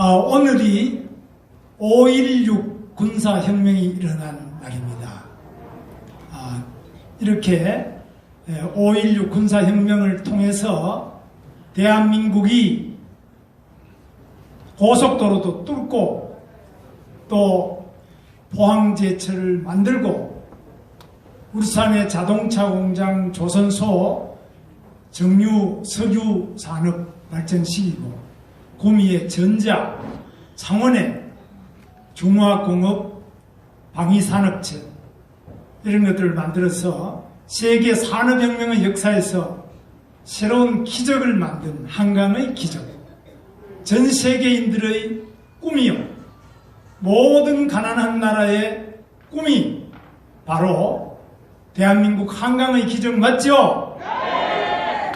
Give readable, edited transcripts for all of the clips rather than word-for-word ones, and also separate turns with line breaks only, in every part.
오늘이 5.16 군사혁명이 일어난 날입니다. 이렇게 5.16 군사혁명을 통해서 대한민국이 고속도로도 뚫고 또 포항제철을 만들고 울산의 자동차 공장 조선소 정유 석유 산업 발전시키고 구미의 전자, 창원의 중화공업 방위산업체 이런 것들을 만들어서 세계 산업혁명의 역사에서 새로운 기적을 만든 한강의 기적, 전 세계인들의 꿈이요, 모든 가난한 나라의 꿈이 바로 대한민국 한강의 기적 맞죠? 네!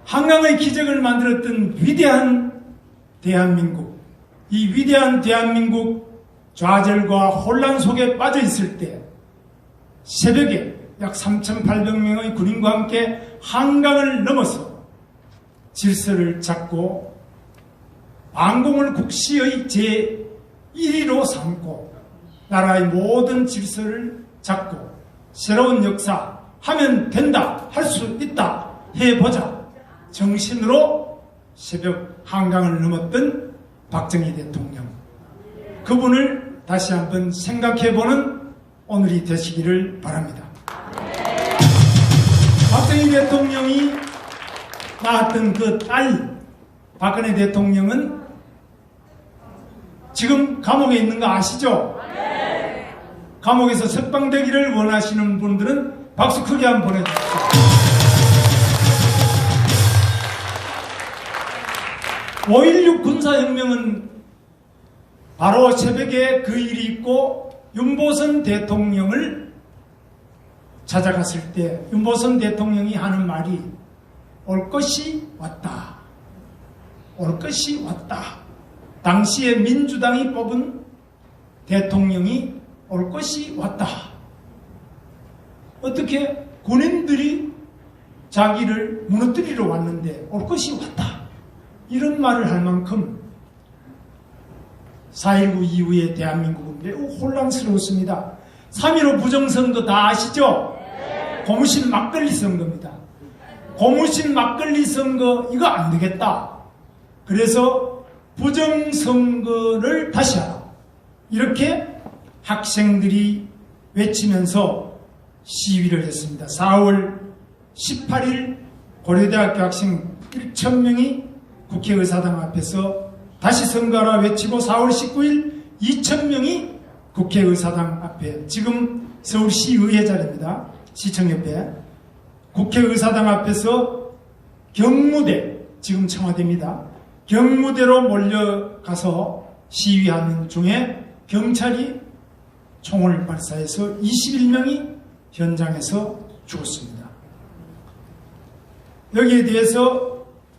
한강의 기적을 만들었던 위대한 대한민국, 이 위대한 대한민국 좌절과 혼란 속에 빠져 있을 때 새벽에 약 3,800명의 군인과 함께 한강을 넘어서 질서를 잡고 반공을 국시의 제1위로 삼고 나라의 모든 질서를 잡고 새로운 역사 하면 된다, 할 수 있다, 해보자 정신으로 새벽 한강을 넘었던 박정희 대통령, 그분을 다시 한번 생각해보는 오늘이 되시기를 바랍니다. 박정희 대통령이 낳았던 그 딸 박근혜 대통령은 지금 감옥에 있는 거 아시죠? 감옥에서 석방되기를 원하시는 분들은 박수 크게 한번 보내주십시오. 5.16 군사혁명은 바로 새벽에 그 일이 있고 윤보선 대통령을 찾아갔을 때 윤보선 대통령이 하는 말이 올 것이 왔다. 올 것이 왔다. 당시에 민주당이 뽑은 대통령이 올 것이 왔다. 어떻게 군인들이 자기를 무너뜨리러 왔는데 올 것이 왔다. 이런 말을 할 만큼 4.19 이후에 대한민국은 매우 혼란스러웠습니다. 3.15 부정선거 다 아시죠? 고무신 막걸리 선거입니다. 고무신 막걸리 선거 이거 안 되겠다. 그래서 부정선거를 다시 하라. 이렇게 학생들이 외치면서 시위를 했습니다. 4월 18일 고려대학교 학생 1,000명이 국회의사당 앞에서 다시 선거하라 외치고 4월 19일 2,000명이 국회의사당 앞에, 지금 서울시의회 자리입니다. 시청 옆에 국회의사당 앞에서 경무대, 지금 청와대입니다. 경무대로 몰려가서 시위하는 중에 경찰이 총을 발사해서 21명이 현장에서 죽었습니다. 여기에 대해서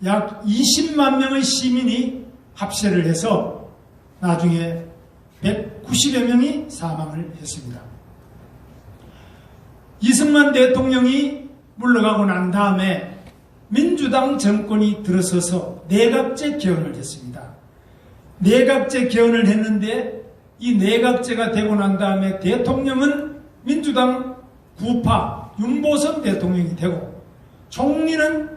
약 20만 명의 시민이 합세를 해서 나중에 190여 명이 사망을 했습니다. 이승만 대통령이 물러가고 난 다음에 민주당 정권이 들어서서 내각제 개헌을 했습니다. 내각제 개헌을 했는데 이 내각제가 되고 난 다음에 대통령은 민주당 구파 윤보선 대통령이 되고 총리는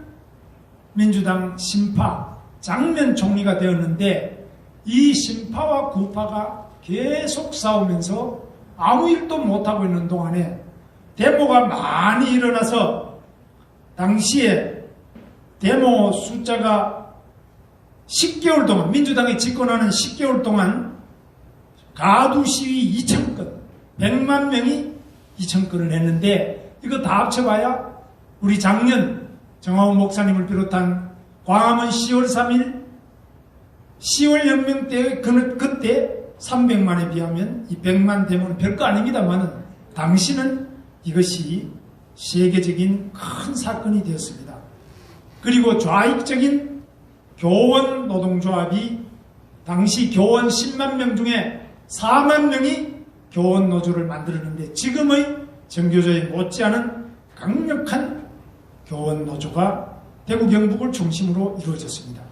민주당 신파 장면 총리가 되었는데 이 신파와 구파가 계속 싸우면서 아무 일도 못하고 있는 동안에 데모가 많이 일어나서 당시에 데모 숫자가 10개월 동안, 민주당이 집권하는 10개월 동안 가두 시위 2,000건, 100만 명이 2,000건을 했는데 이거 다 합쳐봐야 우리 작년 정화우 목사님을 비롯한 광화문 10월 3일 10월 혁명 때 그때 300만에 비하면 이 100만 데모는 별거 아닙니다만 당시는 이것이 세계적인 큰 사건이 되었습니다. 그리고 좌익적인 교원 노동조합이 당시 교원 10만 명 중에 4만 명이 교원 노조를 만들었는데 지금의 정교조에 못지않은 강력한 교원 노조가 대구 경북을 중심으로 이루어졌습니다.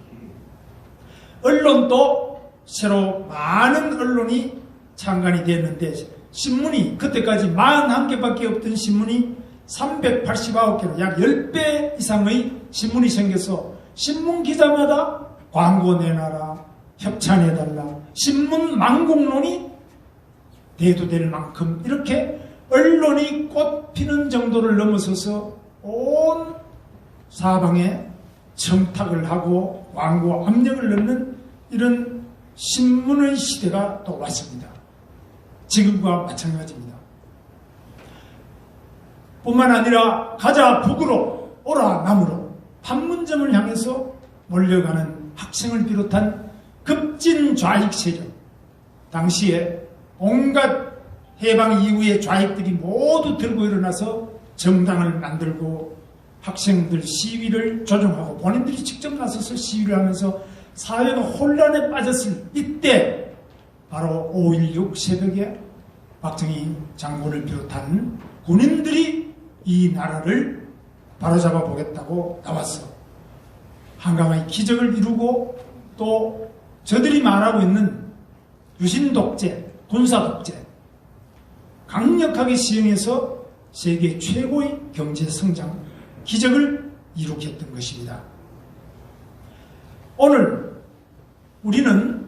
언론도 새로 많은 언론이 창간이 됐는데 신문이 그때까지 41개밖에 없던 신문이 389개로 약 10배 이상의 신문이 생겨서 신문 기자마다 광고 내놔라, 협찬해달라, 신문 망공론이 대두될 만큼 이렇게 언론이 꽃피는 정도를 넘어서서 온 사방에 청탁을 하고 광고 압력을 넣는 이런 신문의 시대가 또 왔습니다. 지금과 마찬가지입니다. 뿐만 아니라 가자 북으로 오라 남으로 판문점을 향해서 몰려가는 학생을 비롯한 급진 좌익 세력, 당시에 온갖 해방 이후의 좌익들이 모두 들고 일어나서 정당을 만들고 학생들 시위를 조정하고 본인들이 직접 나서서 시위를 하면서 사회가 혼란에 빠졌을 이때 바로 5.16 새벽에 박정희 장군을 비롯한 군인들이 이 나라를 바로잡아 보겠다고 나왔어. 한강의 기적을 이루고 또 저들이 말하고 있는 유신독재, 군사독재 강력하게 시행해서 세계 최고의 경제성장 기적을 이루겠던 것입니다. 오늘 우리는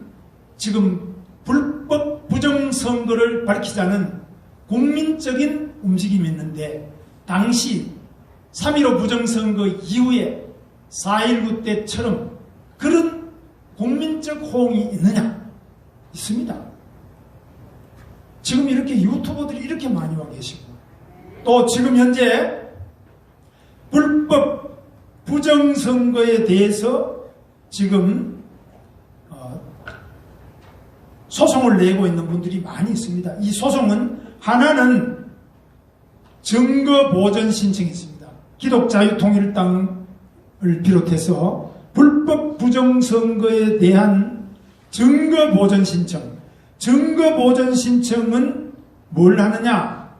지금 불법 부정선거를 밝히자는 국민적인 움직임이 있는데 당시 3.15 부정선거 이후에 4.19 때처럼 그런 국민적 호응이 있느냐? 있습니다. 지금 이렇게 유튜버들이 이렇게 많이 와 계시고 또 지금 현재 불법 부정선거에 대해서 지금 소송을 내고 있는 분들이 많이 있습니다. 이 소송은 하나는 증거보전 신청이 있습니다. 기독자유통일당을 비롯해서 불법 부정선거에 대한 증거보전 신청. 증거보전 신청은 뭘 하느냐?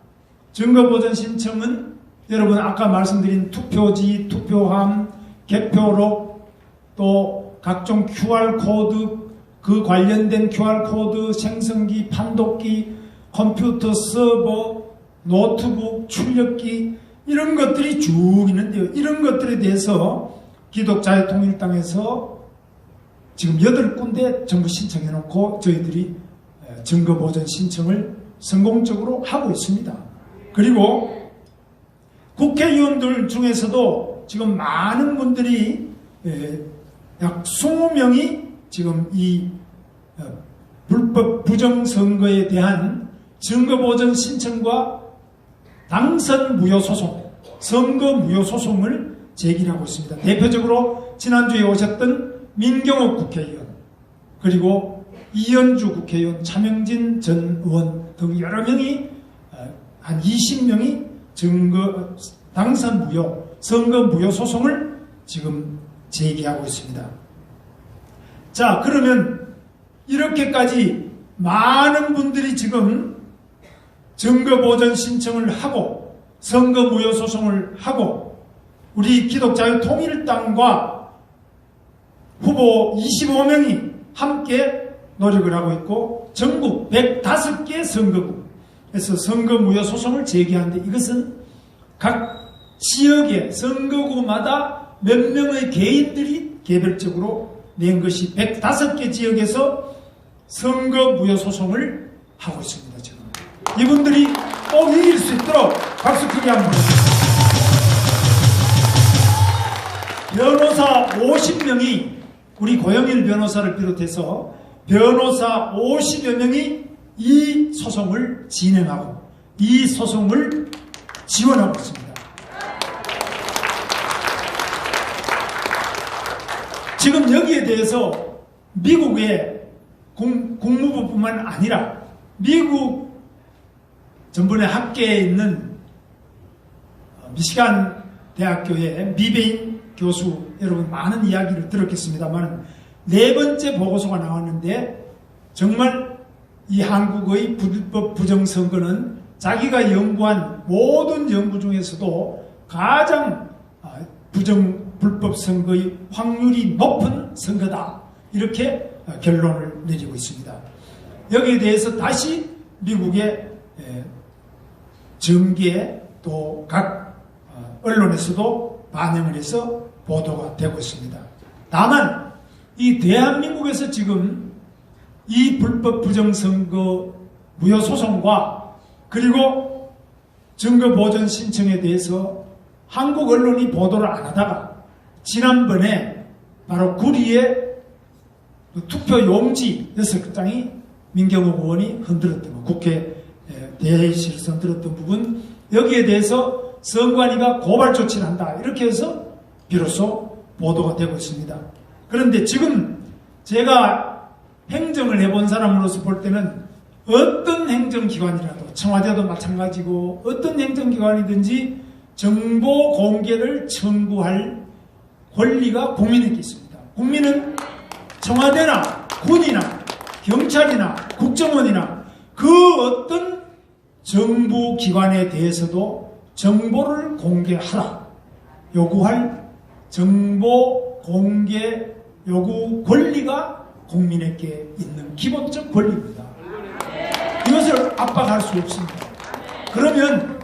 증거보전 신청은 여러분 아까 말씀드린 투표지, 투표함, 개표록, 또 각종 QR코드, 그 관련된 QR코드, 생성기, 판독기, 컴퓨터 서버, 노트북, 출력기 이런 것들이 쭉 있는데요. 이런 것들에 대해서 기독자유통일당에서 지금 8군데 전부 신청해놓고 저희들이 증거보전 신청을 성공적으로 하고 있습니다. 그리고 국회의원들 중에서도 지금 많은 분들이 약 20명이 지금 이 불법 부정선거에 대한 증거보전 신청과 당선 무효 소송, 선거 무효 소송을 제기하고 있습니다. 대표적으로 지난주에 오셨던 민경욱 국회의원, 그리고 이현주 국회의원, 차명진 전 의원 등 여러 명이 한 20명이 당선 무효, 선거 무효 소송을 지금 제기하고 있습니다. 자, 그러면 이렇게까지 많은 분들이 지금 증거보전 신청을 하고 선거 무효 소송을 하고 우리 기독자유통일당과 후보 25명이 함께 노력을 하고 있고 전국 105개 선거구에서 선거 무효 소송을 제기하는데 이것은 각 지역의 선거구마다 몇 명의 개인들이 개별적으로 낸 것이 105개 지역에서 선거 무효 소송을 하고 있습니다. 지금 이분들이 꼭 이길 수 있도록 박수 크게 한번. 변호사 50명이 우리 고영일 변호사를 비롯해서 변호사 50여 명이 이 소송을 진행하고 이 소송을 지원하고 있습니다. 지금 여기에 대해서 미국의 국무부뿐만 아니라 미국 전번에 학계에 있는 미시간 대학교의 미베인 교수 여러분 많은 이야기를 들었겠습니다만 4번째 보고서가 나왔는데 정말 이 한국의 불법 부정선거는 자기가 연구한 모든 연구 중에서도 가장 불법 선거의 확률이 높은 선거다 이렇게 결론을 내리고 있습니다. 여기에 대해서 다시 미국의 정계 또 각 언론에서도 반영을 해서 보도가 되고 있습니다. 다만 이 대한민국에서 지금 이 불법 부정선거 무효소송과 그리고 증거보전 신청에 대해서 한국 언론이 보도를 안 하다가 지난번에 바로 구리의 투표 용지 6장이 민경욱 의원이 흔들었던 거, 국회 대회의실에서 흔들었던 부분, 여기에 대해서 선관위가 고발 조치를 한다, 이렇게 해서 비로소 보도가 되고 있습니다. 그런데 지금 제가 행정을 해본 사람으로서 볼 때는 어떤 행정기관이라도, 청와대도 마찬가지고 어떤 행정기관이든지 정보 공개를 청구할 권리가 국민에게 있습니다. 국민은 청와대나 군이나 경찰이나 국정원이나 그 어떤 정부기관에 대해서도 정보를 공개하라 요구할 정보 공개 요구 권리가 국민에게 있는 기본적 권리입니다. 이것을 압박할 수 없습니다. 그러면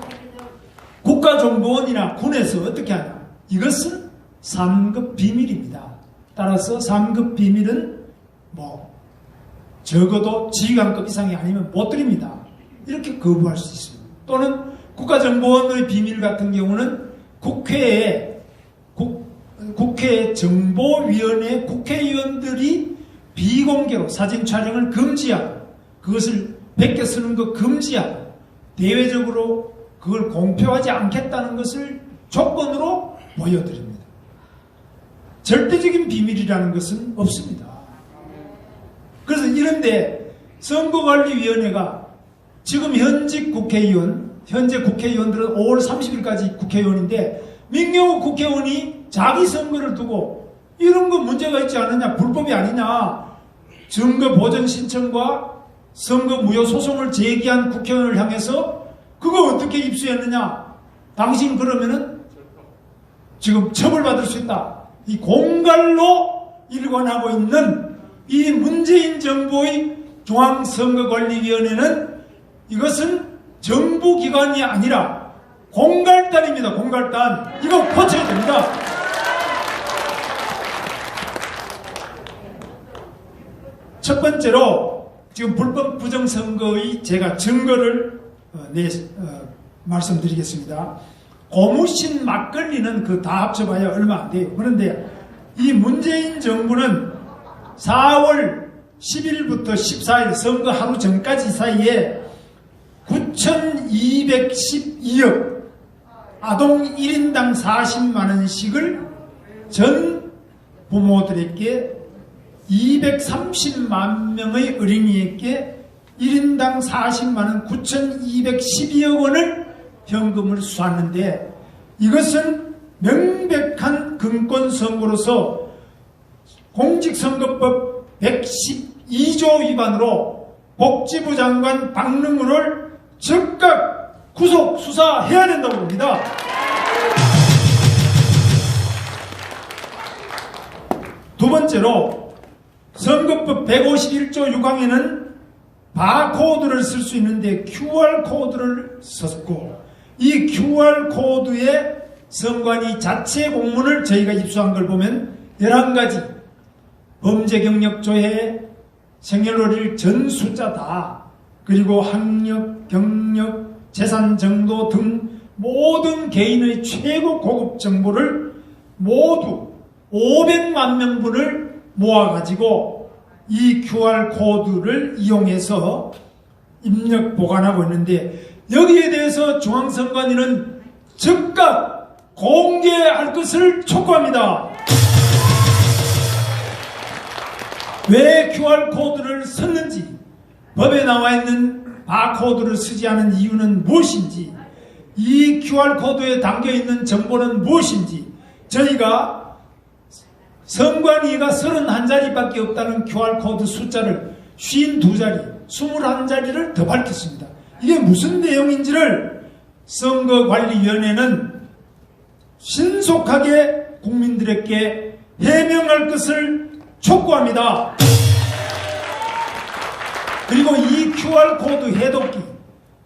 국가정보원이나 군에서 어떻게 하냐? 이것은 3급 비밀입니다. 따라서 3급 비밀은 적어도 지휘관급 이상이 아니면 못 드립니다. 이렇게 거부할 수 있습니다. 또는 국가정보원의 비밀 같은 경우는 국회 정보위원회 국회의원들이 비공개로 사진 촬영을 금지하고 그것을 베껴 쓰는 거 금지하고 대외적으로 그걸 공표하지 않겠다는 것을 조건으로 보여드립니다. 절대적인 비밀이라는 것은 없습니다. 그래서 이런데 선거관리위원회가 지금 현재 국회의원들은 5월 30일까지 국회의원인데 민경욱 국회의원이 자기 선거를 두고 이런 거 문제가 있지 않느냐, 불법이 아니냐, 증거 보전 신청과 선거 무효 소송을 제기한 국회의원을 향해서 그거 어떻게 입수했느냐, 당신 그러면은 지금 처벌받을 수 있다, 이 공갈로 일관하고 있는 이 문재인 정부의 중앙선거관리위원회는 이것은 정부기관이 아니라 공갈단입니다. 공갈단. 이거 고쳐야 됩니다. 첫 번째로 지금 불법 부정선거의 제가 증거를 말씀드리겠습니다. 고무신 막걸리는 그 다 합쳐봐야 얼마 안 돼요. 그런데 이 문재인 정부는 4월 10일부터 14일 선거 하루 전까지 사이에 9,212억 아동 1인당 40만원씩을 전 부모들에게 230만 명의 어린이에게 1인당 40만원 9,212억 원을 현금을 쏘았는데 이것은 명백한 금권선거로서 공직선거법 112조 위반으로 복지부 장관 박능우를 즉각 구속 수사해야 된다고 봅니다. 두 번째로 선거법 151조 6항에는 바코드를 쓸 수 있는데 QR코드를 썼고 이 QR코드에 선관위 자체 공문을 저희가 입수한 걸 보면 11가지 범죄 경력 조회, 생년월일 전 숫자다. 그리고 학력, 경력, 재산 정도 등 모든 개인의 최고 고급 정보를 모두 500만 명분을 모아가지고 이 QR코드를 이용해서 입력 보관하고 있는데 여기에 대해서 중앙선관위는 즉각 공개할 것을 촉구합니다. 왜 QR코드를 썼는지, 법에 나와 있는 바코드를 쓰지 않은 이유는 무엇인지, 이 QR코드에 담겨있는 정보는 무엇인지, 저희가 선관위가 31자리밖에 없다는 QR코드 숫자를 52자리, 21자리를 더 밝혔습니다. 이게 무슨 내용인지를 선거관리위원회는 신속하게 국민들에게 해명할 것을 촉구합니다. 그리고 이 QR코드 해독기,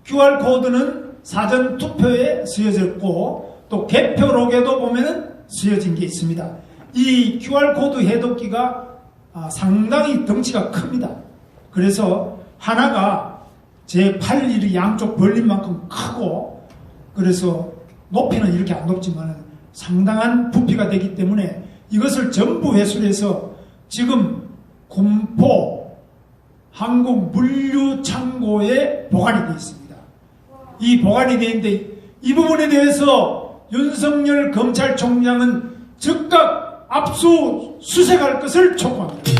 QR코드는 사전 투표에 쓰여졌고 또 개표록에도 보면은 쓰여진 게 있습니다. 이 QR코드 해독기가 상당히 덩치가 큽니다. 그래서 하나가 제 팔 일이 양쪽 벌린 만큼 크고, 그래서 높이는 이렇게 안 높지만 상당한 부피가 되기 때문에 이것을 전부 회수해서 지금 군포 한국물류창고에 보관이 되어 있습니다. 이 보관이 되어 있는데 이 부분에 대해서 윤석열 검찰총장은 즉각 압수수색할 것을 촉구합니다.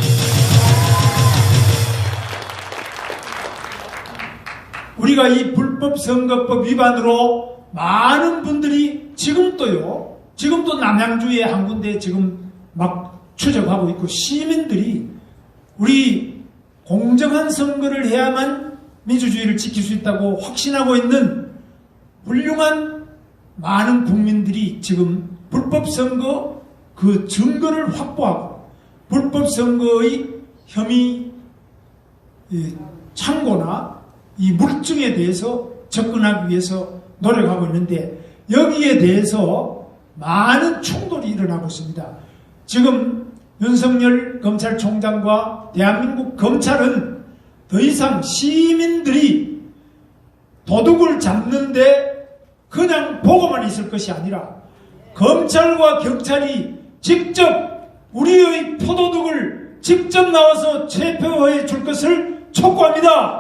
우리가 이 불법선거법 위반으로 많은 분들이 지금도 남양주에 한 군데 지금 막 추적하고 있고, 시민들이 우리 공정한 선거를 해야만 민주주의를 지킬 수 있다고 확신하고 있는 훌륭한 많은 국민들이 지금 불법선거 그 증거를 확보하고 불법선거의 혐의 창고나 이 물증에 대해서 접근하기 위해서 노력하고 있는데, 여기에 대해서 많은 충돌이 일어나고 있습니다. 지금 윤석열 검찰총장과 대한민국 검찰은 더 이상 시민들이 도둑을 잡는데 그냥 보고만 있을 것이 아니라 검찰과 경찰이 직접 우리의 표도둑을 직접 나와서 체포해 줄 것을 촉구합니다.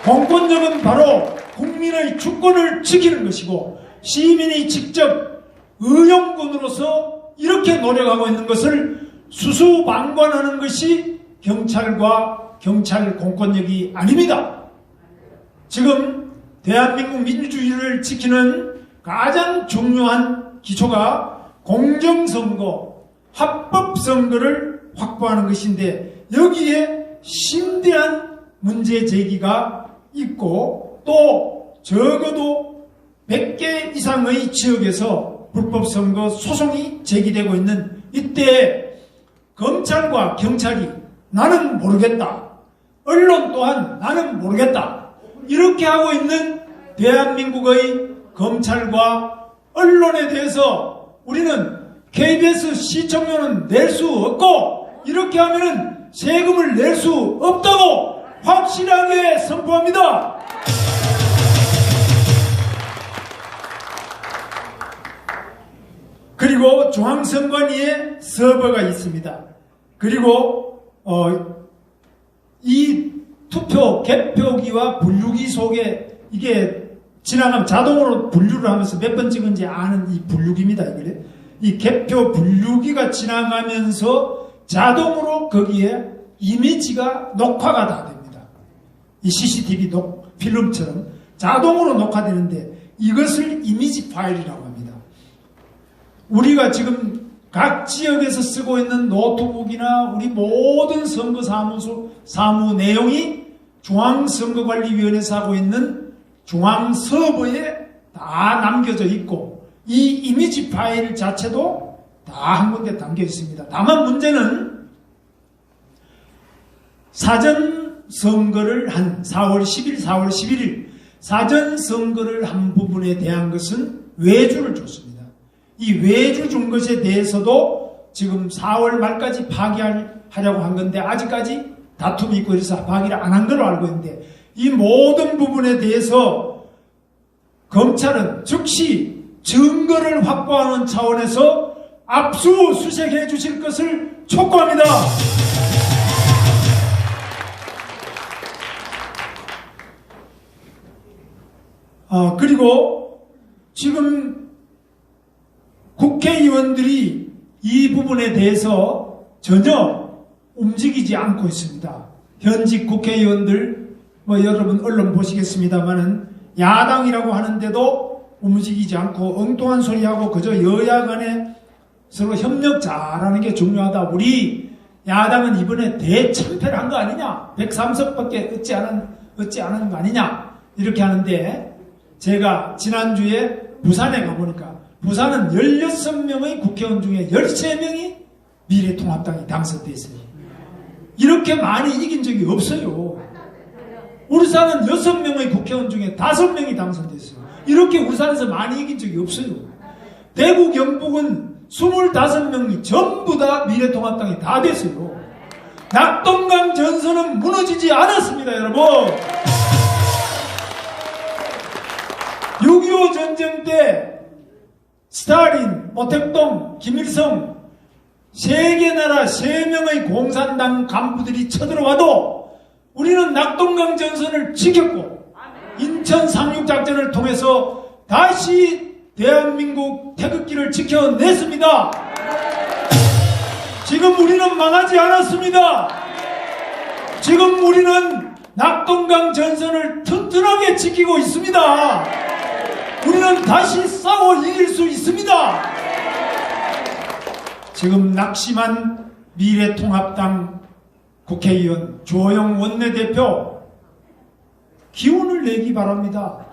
공권력은 바로 국민의 주권을 지키는 것이고, 시민이 직접 의용군으로서 이렇게 노력하고 있는 것을 수수방관하는 것이 경찰과 경찰 공권력이 아닙니다. 지금 대한민국 민주주의를 지키는 가장 중요한 기초가 공정선거, 합법선거를 확보하는 것인데, 여기에 심대한 문제 제기가 있고, 또 적어도 100개 이상의 지역에서 불법선거 소송이 제기되고 있는 이때 검찰과 경찰이 나는 모르겠다, 언론 또한 나는 모르겠다, 이렇게 하고 있는 대한민국의 검찰과 언론에 대해서 우리는 KBS 시청료는 낼 수 없고 이렇게 하면은 세금을 낼 수 없다고 확실하게 선포합니다. 그리고 중앙선관위에 서버가 있습니다. 그리고 이 투표 개표기와 분류기 속에 이게 지나가면 자동으로 분류를 하면서 몇 번 찍은지 아는 이 분류기입니다. 이 개표 분류기가 지나가면서 자동으로 거기에 이미지가 녹화가 다 됩니다. 이 CCTV 필름처럼 자동으로 녹화되는데 이것을 이미지 파일이라고 합니다. 우리가 지금 각 지역에서 쓰고 있는 노트북이나 우리 모든 사무 내용이 중앙선거관리위원회에서 하고 있는 중앙서버에 다 남겨져 있고, 이 이미지 파일 자체도 다 한 군데 담겨 있습니다. 다만 문제는 사전 선거를 한 4월 10일, 4월 11일 사전 선거를 한 부분에 대한 것은 외주를 줬습니다. 이 외주 준 것에 대해서도 지금 4월 말까지 파기하려고 한 건데 아직까지 다툼이 있고 그래서 파기를 안 한 걸로 알고 있는데, 이 모든 부분에 대해서 검찰은 즉시 증거를 확보하는 차원에서 압수수색해 주실 것을 촉구합니다. 그리고 지금 국회의원들이 이 부분에 대해서 전혀 움직이지 않고 있습니다. 현직 국회의원들, 여러분 언론 보시겠습니다만은 야당이라고 하는데도 움직이지 않고 엉뚱한 소리하고 그저 여야 간에 서로 협력 잘하는 게 중요하다. 우리 야당은 이번에 대참패를 한 거 아니냐? 103석밖에 얻지 않은 거 아니냐? 이렇게 하는데, 제가 지난주에 부산에 가보니까 부산은 16명의 국회의원 중에 13명이 미래통합당이 당선됐어요. 이렇게 많이 이긴 적이 없어요. 울산은 6명의 국회의원 중에 5명이 당선됐어요. 이렇게 울산에서 많이 이긴 적이 없어요. 대구, 경북은 25명이 전부 다 미래통합당이 다 됐어요. 낙동강 전선은 무너지지 않았습니다, 여러분. 6.25 전쟁 때 스탈린, 모택동, 김일성 3개 나라 3명의 공산당 간부들이 쳐들어와도 우리는 낙동강 전선을 지켰고 인천 상륙작전을 통해서 다시 대한민국 태극기를 지켜냈습니다. 지금 우리는 망하지 않았습니다. 지금 우리는 낙동강 전선을 튼튼하게 지키고 있습니다. 우리는 다시 싸워 이길 수 있습니다. 지금 낙심한 미래통합당 국회의원 조영 원내대표 기운을 내기 바랍니다.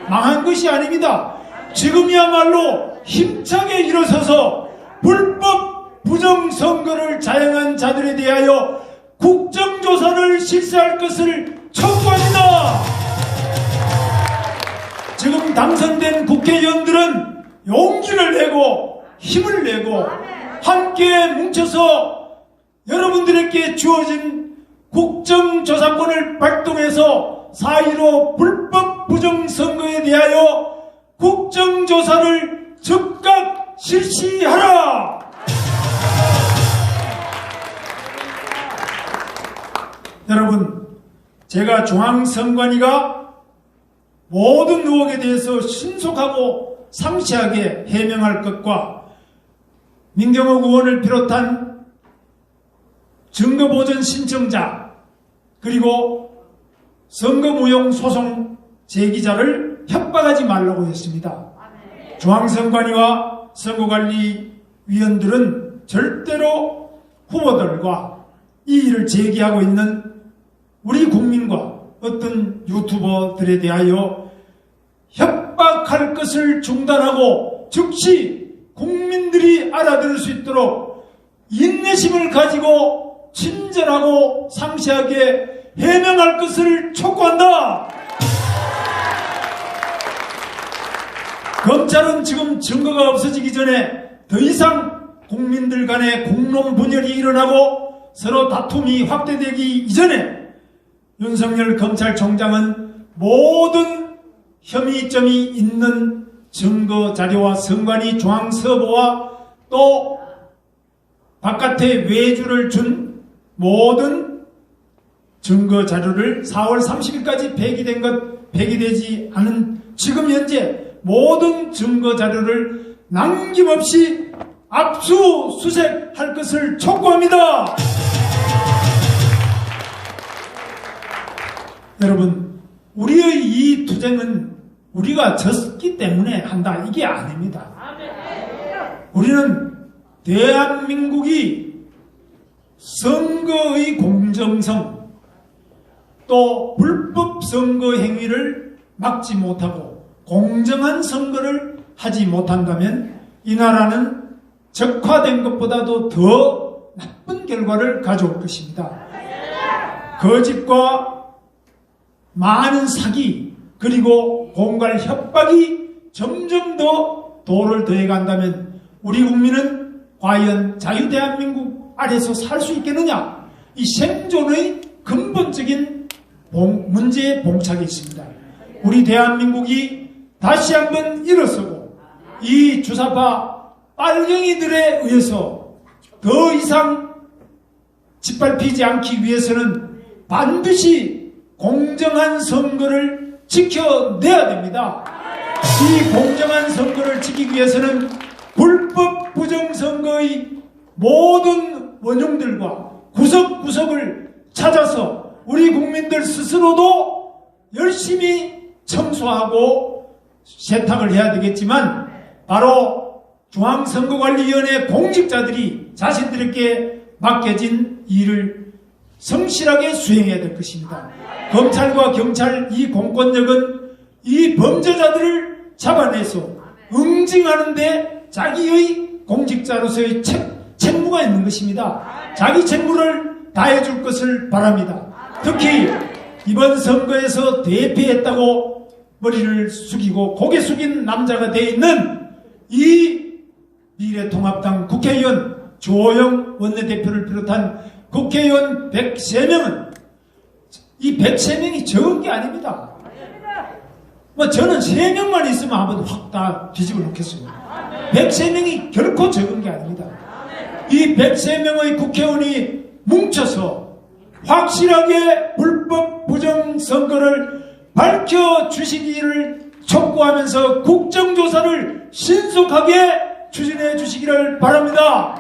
망한 것이 아닙니다. 지금이야말로 힘차게 일어서서 불법 부정선거를 자행한 자들에 대하여 국정조사를 실시할 것을 촉구합니다. 지금 당선된 국회의원들은 용기를 내고 힘을 내고 함께 뭉쳐서 여러분들에게 주어진 국정조사권을 발동해서 4.15 불법 부정선거에 대하여 국정조사를 즉각 실시하라! 여러분, 제가 중앙선관위가 모든 의혹에 대해서 신속하고 상세하게 해명할 것과 민경욱 의원을 비롯한 증거보전 신청자 그리고 선거무용 소송 제기자를 협박하지 말라고 했습니다. 중앙선관위와 선거관리위원들은 절대로 후보들과 이의를 제기하고 있는 우리 국민과 어떤 유튜버들에 대하여 협박할 것을 중단하고 즉시 국민들이 알아들을 수 있도록 인내심을 가지고 친절하고 상세하게 해명할 것을 촉구한다. 검찰은 지금 증거가 없어지기 전에 더 이상 국민들 간의 공론 분열이 일어나고 서로 다툼이 확대되기 이전에 윤석열 검찰총장은 모든 혐의점이 있는 증거 자료와 선관위 중앙서보와 또 바깥에 외주를 준 모든 증거 자료를 4월 30일까지 폐기된 것, 폐기되지 않은 지금 현재 모든 증거 자료를 남김없이 압수수색할 것을 촉구합니다. 여러분, 우리의 이 투쟁은 우리가 졌기 때문에 한다, 이게 아닙니다. 우리는 대한민국이 선거의 공정성 또 불법 선거 행위를 막지 못하고 공정한 선거를 하지 못한다면 이 나라는 적화된 것보다도 더 나쁜 결과를 가져올 것입니다. 거짓과 많은 사기 그리고 공갈 협박이 점점 더 도를 더해간다면 우리 국민은 과연 자유대한민국 아래서 살 수 있겠느냐? 이 생존의 근본적인 문제에 봉착해 있습니다. 우리 대한민국이 다시 한번 일어서고 이 주사파 빨갱이들에 의해서 더 이상 짓밟히지 않기 위해서는 반드시 공정한 선거를 지켜내야 됩니다. 이 공정한 선거를 지키기 위해서는 불법 부정선거의 모든 원흉들과 구석구석을 찾아서 우리 국민들 스스로도 열심히 청소하고 세탁을 해야 되겠지만 바로 중앙선거관리위원회 공직자들이 자신들에게 맡겨진 일을 성실하게 수행해야 될 것입니다. 검찰과 경찰 이 공권력은 이 범죄자들을 잡아내서 응징하는데 자기의 공직자로서의 책무가 있는 것입니다. 자기 책무를 다해줄 것을 바랍니다. 특히 이번 선거에서 대패했다고 머리를 숙이고 고개 숙인 남자가 돼 있는 이 미래통합당 국회의원 조호영 원내대표를 비롯한 국회의원 103명은 이 103명이 적은 게 아닙니다. 뭐 저는 3명만 있으면 한번 확 다 뒤집어 놓겠습니다. 103명이 결코 적은 게 아닙니다. 이 103명의 국회의원이 뭉쳐서 확실하게 불법 부정선거를 밝혀주시기를 촉구하면서 국정조사를 신속하게 추진해 주시기를 바랍니다.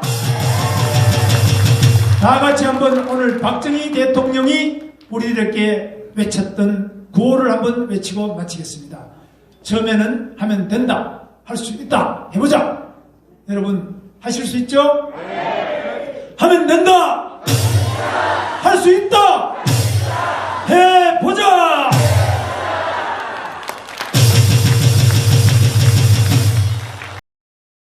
다 같이 한번 오늘 박정희 대통령이 우리들에게 외쳤던 구호를 한번 외치고 마치겠습니다. 처음에는 하면 된다, 할 수 있다, 해보자. 여러분 하실 수 있죠? 하면 된다, 할 수 있다.